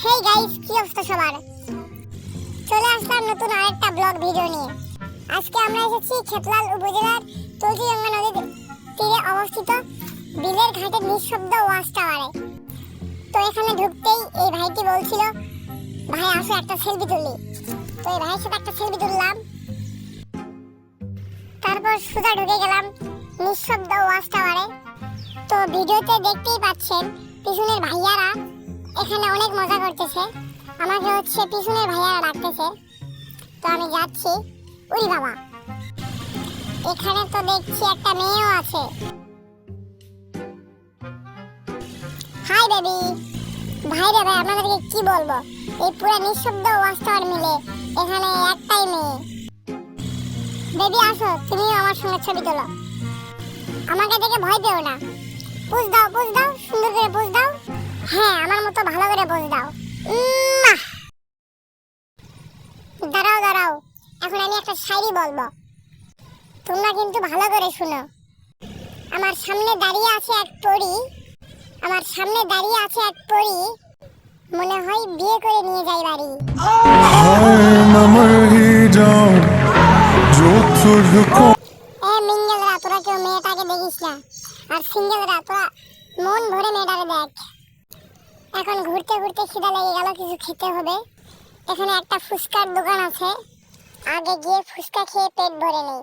Hey guys, কি অবস্থা সবার? চলে আসলাম নতুন আরেকটা ব্লগ ভিডিও নিয়ে। আজকে আমরা এসেছি খেতলাল উপজেলার তুলসীগঙ্গা নদীর তীরে অবস্থিত বিলের ঘাটের নিঃশব্দ ওয়াচ টাওয়ারে। তো এখানে ঢুকতেই এই ভাইটি বলছিল, ভাই আসো একটা সেলফি তুলি। তো এই ভাইয়ের সাথে একটা সেলফি তুললাম, তারপর সোজা ঢুকে গেলাম নিঃশব্দ ওয়াচ টাওয়ারে। তো ভিডিওতে দেখতেই পাচ্ছেন পিছনের ভাইয়ারা এখানে অনেক মজা করতেছে। আমাকে পিছনের ভাইয়ারা ডাকতেছে, তো আমি যাচ্ছি। উরি বাবা, এখানে তো দেখছি একটা মেয়েও আছে। Hi baby. ভাই রে ভাই, আপনাদেরকে কি বলবো, এই পুরো নিঃশব্দ ওয়াচ টাওয়ার মিলে এখানে একটাই মেয়ে। বেবি আসো, তুমিও আমার সঙ্গে ছবি তোলো। আমাকে দেখে ভয় পেও না, পোজ দাও, সুন্দর করে পোজ দাও। হ্যাঁ, আমার মতো ভালো করে পোজ দাও। দাঁড়াও, এখন আমি একটা শায়রি বলবো, তোমরা কিন্তু ভালো করে শুনো। আমার সামনে দাঁড়িয়ে আছে এক পরী, মনে হয় বিয়ে করে নিয়ে যাই বাড়ি। মিঙ্গেলরা, তোরা কেউ মেয়েটাকে দেখিস না, আর সিঙ্গেলরা তোরা মন ভরে মেয়েটাকে দেখ। এখন ঘুরতে ঘুরতে খিদা লেগে গেল, কিছু খেতে হবে। এখানে একটা ফুচকার দোকান আছে, আগে গিয়ে ফুচকা খেয়ে পেট ভরে নেই।